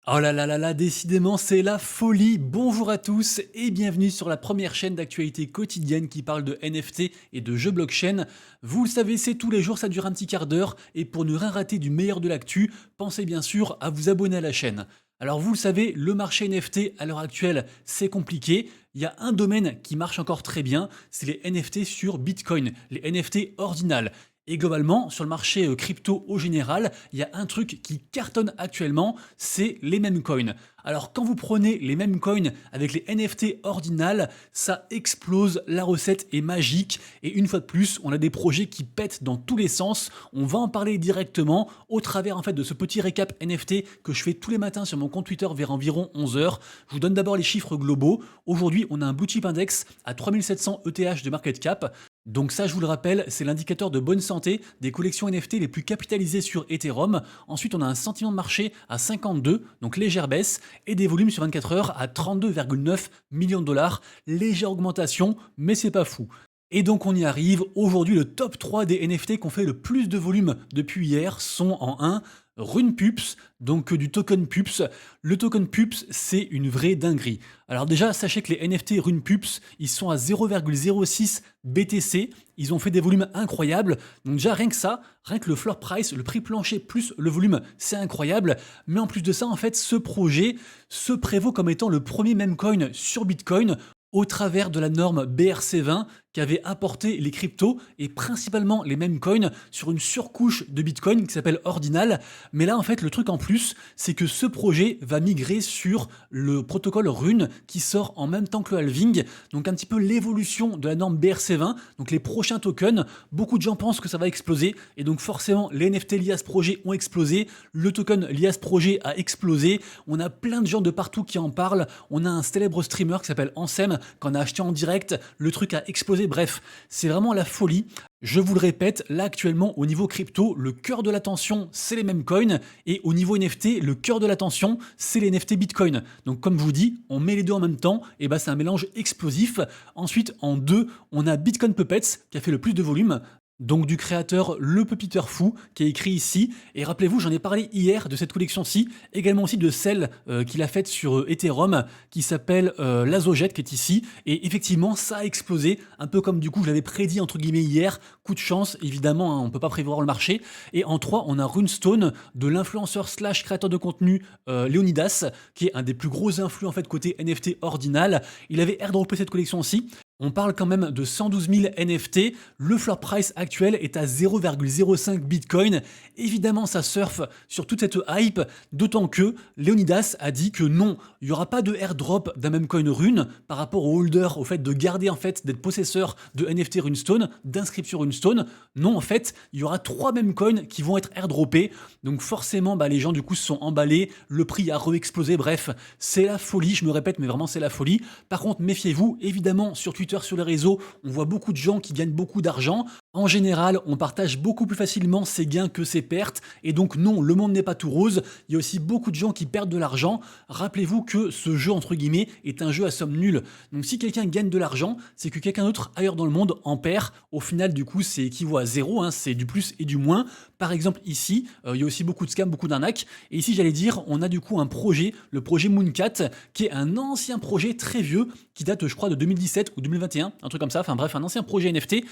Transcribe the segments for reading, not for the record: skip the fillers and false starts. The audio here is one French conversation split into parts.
Oh là là là là, décidément, c'est la folie. Bonjour à tous et bienvenue sur la première chaîne d'actualité quotidienne qui parle de NFT et de jeux blockchain. Vous le savez, c'est tous les jours, ça dure un petit quart d'heure. Et pour ne rien rater du meilleur de l'actu, pensez bien sûr à vous abonner à la chaîne. Alors vous le savez, le marché NFT à l'heure actuelle, c'est compliqué. Il y a un domaine qui marche encore très bien, c'est les NFT sur Bitcoin, les NFT ordinales. Et globalement, sur le marché crypto au général, il y a un truc qui cartonne actuellement, c'est les meme coins. Alors quand vous prenez les meme coins avec les NFT ordinales, ça explose, la recette est magique et une fois de plus, on a des projets qui pètent dans tous les sens. On va en parler directement au travers en fait de ce petit récap NFT que je fais tous les matins sur mon compte Twitter vers environ 11 heures. Je vous donne d'abord les chiffres globaux. Aujourd'hui, on a un blue chip index à 3700 ETH de market cap. Donc ça, je vous le rappelle, c'est l'indicateur de bonne santé des collections NFT les plus capitalisées sur Ethereum. Ensuite, on a un sentiment de marché à 52, donc légère baisse, et des volumes sur 24 heures à 32,9 millions de dollars. Légère augmentation, mais c'est pas fou. Et donc on y arrive, aujourd'hui le top 3 des NFT qui ont fait le plus de volume depuis hier sont en 1, Rune Pups, donc du token Pups. Le token Pups, c'est une vraie dinguerie. Alors déjà, sachez que les NFT Rune Pups, ils sont à 0,06 BTC, ils ont fait des volumes incroyables. Donc déjà, rien que ça, rien que le floor price, le prix plancher plus le volume, c'est incroyable. Mais en plus de ça, en fait, ce projet se prévaut comme étant le premier meme coin sur Bitcoin au travers de la norme BRC20 qui avait apporté les cryptos et principalement les meme coins sur une surcouche de Bitcoin qui s'appelle Ordinal. Mais là, en fait, le truc en plus, c'est que ce projet va migrer sur le protocole Rune qui sort en même temps que le halving. Donc un petit peu l'évolution de la norme BRC20. Donc les prochains tokens, beaucoup de gens pensent que ça va exploser et donc forcément les NFT liés à ce projet ont explosé. Le token lié à ce projet a explosé. On a plein de gens de partout qui en parlent. On a un célèbre streamer qui s'appelle Ansem qu'on a acheté en direct. Le truc a explosé. Bref, c'est vraiment la folie. Je vous le répète, là actuellement au niveau crypto, le cœur de l'attention c'est les mêmes coins et au niveau NFT, le cœur de l'attention c'est les NFT Bitcoin. Donc comme je vous dis, on met les deux en même temps et bah c'est un mélange explosif. Ensuite en deux, on a Bitcoin Puppets qui a fait le plus de volume. Donc du créateur Le Puppeteer Fou qui est écrit ici. Et rappelez-vous, j'en ai parlé hier de cette collection-ci, également aussi de celle qu'il a faite sur Ethereum qui s'appelle Lazojet qui est ici. Et effectivement, ça a explosé, un peu comme du coup je l'avais prédit entre guillemets hier. Coup de chance, évidemment, hein, on ne peut pas prévoir le marché. Et en 3, on a Runestone de l'influenceur slash créateur de contenu Leonidas, qui est un des plus gros influx en fait côté NFT ordinal. Il avait airdroppé cette collection-ci. On parle quand même de 112 000 NFT. Le floor price actuel est à 0,05 Bitcoin. Évidemment, ça surfe sur toute cette hype, d'autant que Leonidas a dit que non, il n'y aura pas de airdrop d'un même coin Rune par rapport au holder, au fait de garder en fait d'être possesseur de NFT Runestone, d'inscription Runestone. Non, en fait, il y aura 3 mêmes coins qui vont être airdroppés. Donc forcément, bah, les gens du coup se sont emballés, le prix a re-explosé. Bref, c'est la folie. Je me répète, mais vraiment c'est la folie. Par contre, méfiez-vous. Évidemment, sur Twitter, sur les réseaux, on voit beaucoup de gens qui gagnent beaucoup d'argent. En général, on partage beaucoup plus facilement ses gains que ses pertes. Et donc non, le monde n'est pas tout rose. Il y a aussi beaucoup de gens qui perdent de l'argent. Rappelez-vous que ce jeu, entre guillemets, est un jeu à somme nulle. Donc si quelqu'un gagne de l'argent, c'est que quelqu'un d'autre ailleurs dans le monde en perd. Au final, du coup, c'est équivaut à zéro. Hein, c'est du plus et du moins. Par exemple, ici, il y a aussi beaucoup de scams, beaucoup d'arnaques. Et ici, j'allais dire, on a du coup un projet, le projet Mooncat, qui est un ancien projet très vieux, qui date, je crois, de 2017 ou 2021, un truc comme ça. Enfin bref, un ancien projet NFT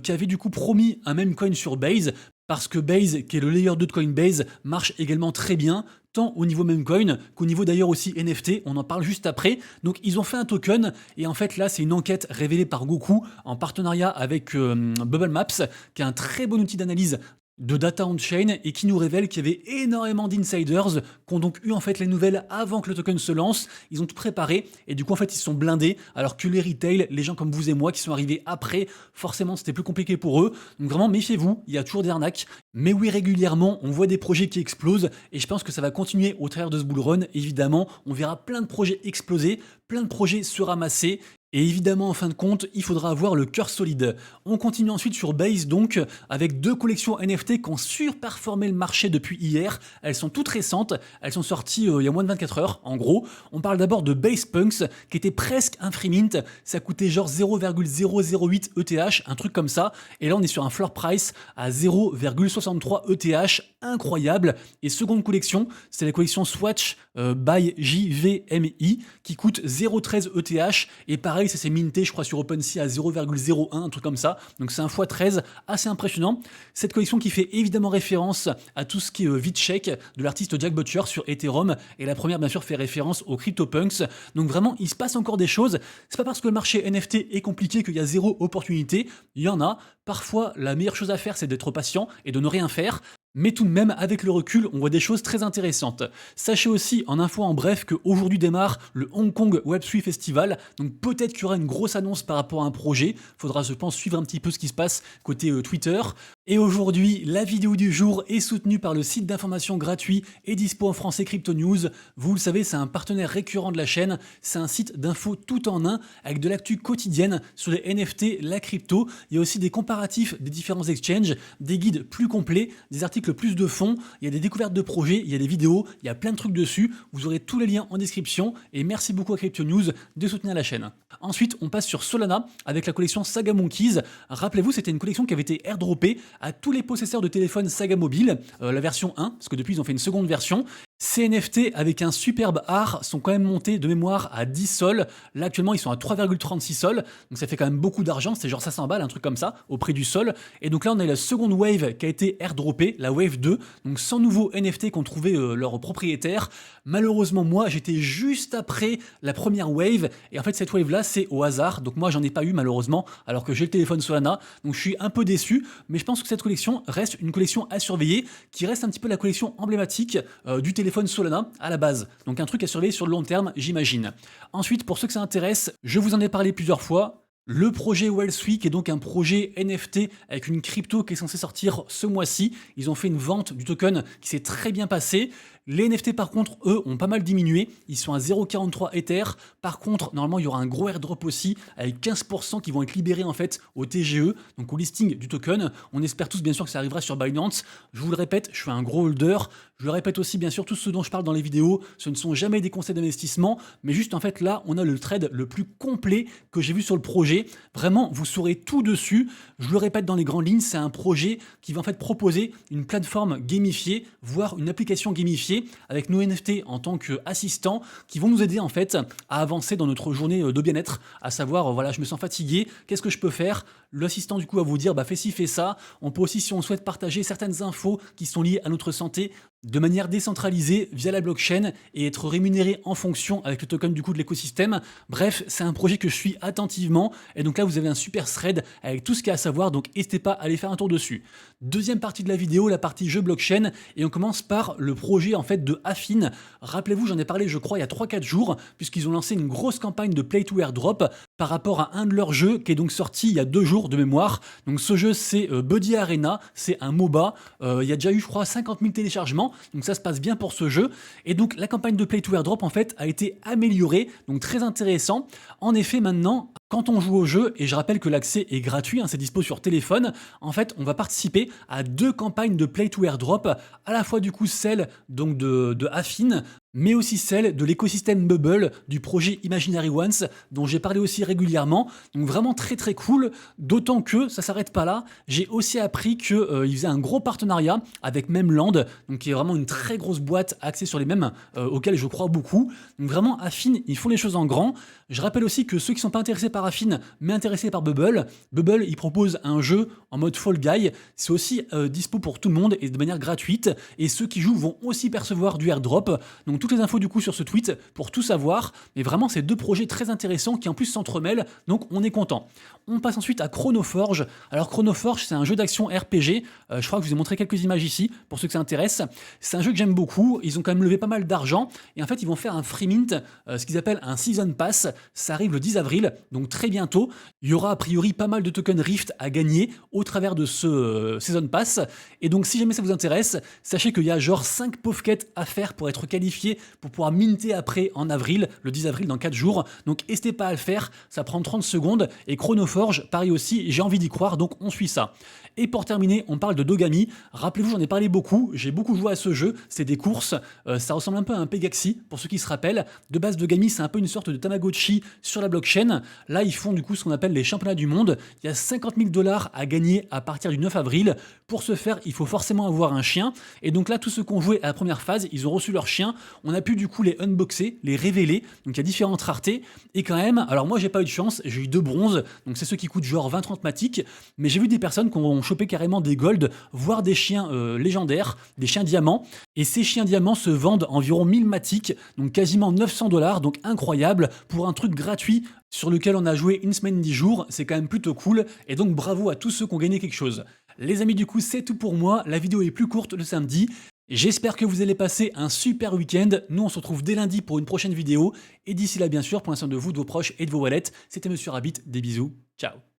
qui avait du coup promis un meme coin sur Base. Parce que Base, qui est le layer 2 de Coinbase, marche également très bien, tant au niveau meme coin qu'au niveau d'ailleurs aussi NFT, on en parle juste après. Donc ils ont fait un token, et en fait là c'est une enquête révélée par Goku en partenariat avec Bubble Maps, qui est un très bon outil d'analyse de data on-chain et qui nous révèle qu'il y avait énormément d'insiders qui ont donc eu en fait les nouvelles avant que le token se lance. Ils ont tout préparé et du coup en fait ils se sont blindés alors que les retail, les gens comme vous et moi qui sont arrivés après, forcément c'était plus compliqué pour eux. Donc vraiment méfiez-vous, il y a toujours des arnaques. Mais oui, régulièrement on voit des projets qui explosent et je pense que ça va continuer au travers de ce bull run. Évidemment, on verra plein de projets exploser, plein de projets se ramasser Et évidemment, en fin de compte, il faudra avoir le cœur solide. On continue ensuite sur Base, donc, avec deux collections NFT qui ont surperformé le marché depuis hier. Elles sont toutes récentes, elles sont sorties il y a moins de 24 heures, en gros. On parle d'abord de Base Punks, qui était presque un free mint. Ça coûtait genre 0,008 ETH, un truc comme ça. Et là, on est sur un floor price à 0,63 ETH, incroyable. Et seconde collection, c'est la collection Swatch by JVMI, qui coûte 0,13 ETH. Et pareil, ça s'est minté, je crois, sur OpenSea à 0,01, un truc comme ça. Donc c'est un x13 assez impressionnant. Cette collection qui fait évidemment référence à tout ce qui est VeChain de l'artiste Jack Butcher sur Ethereum. Et la première, bien sûr, fait référence aux CryptoPunks. Donc vraiment, il se passe encore des choses. C'est pas parce que le marché NFT est compliqué qu'il y a zéro opportunité. Il y en a. Parfois, la meilleure chose à faire, c'est d'être patient et de ne rien faire. Mais tout de même, avec le recul, on voit des choses très intéressantes. Sachez aussi, en info en bref, qu'aujourd'hui démarre le Hong Kong Web3 Festival. Donc peut-être qu'il y aura une grosse annonce par rapport à un projet. Faudra, je pense, suivre un petit peu ce qui se passe côté Twitter. Et aujourd'hui, la vidéo du jour est soutenue par le site d'information gratuit et dispo en français Crypto News. Vous le savez, c'est un partenaire récurrent de la chaîne. C'est un site d'infos tout en un avec de l'actu quotidienne sur les NFT, la crypto. Il y a aussi des comparatifs des différents exchanges, des guides plus complets, des articles plus de fond. Il y a des découvertes de projets, il y a des vidéos, il y a plein de trucs dessus. Vous aurez tous les liens en description. Et merci beaucoup à Crypto News de soutenir la chaîne. Ensuite, on passe sur Solana avec la collection Saga Monkeys. Rappelez-vous, c'était une collection qui avait été airdroppée à tous les possesseurs de téléphones Saga Mobile, la version 1, parce que depuis ils ont fait une seconde version. Ces NFT avec un superbe art sont quand même montés de mémoire à 10 sols. Là actuellement ils sont à 3,36 sols, donc ça fait quand même beaucoup d'argent, c'est genre 500 balles, un truc comme ça, au prix du sol. Et donc là on a la seconde wave qui a été airdroppée, la wave 2, donc 100 nouveaux NFT qui ont trouvé leur propriétaire. Malheureusement moi j'étais juste après la première wave, et en fait cette wave là c'est au hasard, donc moi j'en ai pas eu malheureusement, alors que j'ai le téléphone Solana, donc je suis un peu déçu, mais je pense que cette collection reste une collection à surveiller, qui reste un petit peu la collection emblématique du téléphone Solana à la base. Donc un truc à surveiller sur le long terme, j'imagine. Ensuite, pour ceux que ça intéresse, je vous en ai parlé plusieurs fois. Le projet Wellsweek est donc un projet NFT avec une crypto qui est censée sortir ce mois-ci. Ils ont fait une vente du token qui s'est très bien passée. Les NFT par contre, eux, ont pas mal diminué. Ils sont à 0,43 Ether. Par contre, normalement, il y aura un gros airdrop aussi avec 15% qui vont être libérés en fait au TGE, donc au listing du token. On espère tous bien sûr que ça arrivera sur Binance. Je vous le répète, je suis un gros holder. Je le répète aussi bien sûr, tout ce dont je parle dans les vidéos, ce ne sont jamais des conseils d'investissement, mais juste en fait là, on a le trade le plus complet que j'ai vu sur le projet. Vraiment, vous saurez tout dessus. Je le répète dans les grandes lignes, c'est un projet qui va en fait proposer une plateforme gamifiée, voire une application gamifiée avec nos NFT en tant qu'assistants qui vont nous aider en fait à avancer dans notre journée de bien-être, à savoir voilà, je me sens fatigué, qu'est-ce que je peux faire? L'assistant du coup va vous dire bah fais ci, fais ça. On peut aussi, si on souhaite, partager certaines infos qui sont liées à notre santé de manière décentralisée via la blockchain et être rémunéré en fonction avec le token du coup de l'écosystème. Bref, c'est un projet que je suis attentivement et donc là vous avez un super thread avec tout ce qu'il y a à savoir, donc n'hésitez pas à aller faire un tour dessus. Deuxième partie de la vidéo, la partie jeu blockchain, et on commence par le projet en fait de Affine. Rappelez-vous, j'en ai parlé je crois il y a 3-4 jours puisqu'ils ont lancé une grosse campagne de play to airdrop par rapport à un de leurs jeux qui est donc sorti il y a 2 jours de mémoire. Donc ce jeu c'est Buddy Arena, c'est un MOBA, il y a déjà eu je crois 50 000 téléchargements, donc ça se passe bien pour ce jeu. Et donc la campagne de play to airdrop en fait a été améliorée, donc très intéressant. En effet maintenant, quand on joue au jeu, et je rappelle que l'accès est gratuit, hein, c'est dispo sur téléphone, en fait on va participer à 2 campagnes de play to airdrop, à la fois du coup celle donc de Affine, mais aussi celle de l'écosystème Bubble du projet Imaginary Ones dont j'ai parlé aussi régulièrement. Donc vraiment très très cool, d'autant que ça s'arrête pas là. J'ai aussi appris qu'ils faisaient un gros partenariat avec Memland, donc qui est vraiment une très grosse boîte axée sur les mèmes auxquels je crois beaucoup. Donc vraiment Affine, ils font les choses en grand. Je rappelle aussi que ceux qui sont pas intéressés par Affine mais intéressés par Bubble, Bubble il propose un jeu en mode Fall Guy, c'est aussi dispo pour tout le monde et de manière gratuite, et ceux qui jouent vont aussi percevoir du airdrop. Donc toutes les infos du coup sur ce tweet pour tout savoir, mais vraiment c'est 2 projets très intéressants qui en plus s'entremêlent, donc on est content. On passe ensuite à Chronoforge. Alors Chronoforge c'est un jeu d'action RPG, je crois que je vous ai montré quelques images ici pour ceux que ça intéresse. C'est un jeu que j'aime beaucoup, ils ont quand même levé pas mal d'argent et en fait ils vont faire un free mint, ce qu'ils appellent un season pass. Ça arrive le 10 avril, donc donc très bientôt. Il y aura a priori pas mal de tokens Rift à gagner au travers de ce Season Pass. Et donc si jamais ça vous intéresse, sachez qu'il y a genre 5 pauvres quêtes à faire pour être qualifié, pour pouvoir minter après en avril, le 10 avril dans 4 jours. Donc n'hésitez pas à le faire, ça prend 30 secondes. Et Chronoforge, pareil aussi, j'ai envie d'y croire, donc on suit ça. Et pour terminer, on parle de Dogami. Rappelez-vous, j'en ai parlé beaucoup, j'ai beaucoup joué à ce jeu, c'est des courses, ça ressemble un peu à un Pegaxi, pour ceux qui se rappellent. De base, Dogami, c'est un peu une sorte de Tamagotchi sur la blockchain. Là, ils font du coup ce qu'on appelle les championnats du monde. Il y a 50 000 $ à gagner à partir du 9 avril. Pour ce faire, il faut forcément avoir un chien. Et donc là, tous ceux qui ont joué à la première phase, ils ont reçu leur chien. On a pu du coup les unboxer, les révéler. Donc il y a différentes raretés. Et quand même, alors moi, j'ai pas eu de chance, j'ai eu 2 bronzes. Donc c'est ceux qui coûtent genre 20-30 matiques. Mais j'ai vu des personnes qui ont chopé carrément des golds, voire des chiens légendaires, des chiens diamants. Et ces chiens diamants se vendent environ 1000 matiques, donc quasiment 900 $, donc incroyable, pour un truc gratuit sur lequel on a joué une semaine 10 jours, c'est quand même plutôt cool, et donc bravo à tous ceux qui ont gagné quelque chose. Les amis, du coup, c'est tout pour moi, la vidéo est plus courte le samedi. J'espère que vous allez passer un super week-end. Nous, on se retrouve dès lundi pour une prochaine vidéo. Et d'ici là, bien sûr, prenez soin de vous, de vos proches et de vos wallets. C'était Monsieur Rabbit, des bisous, ciao.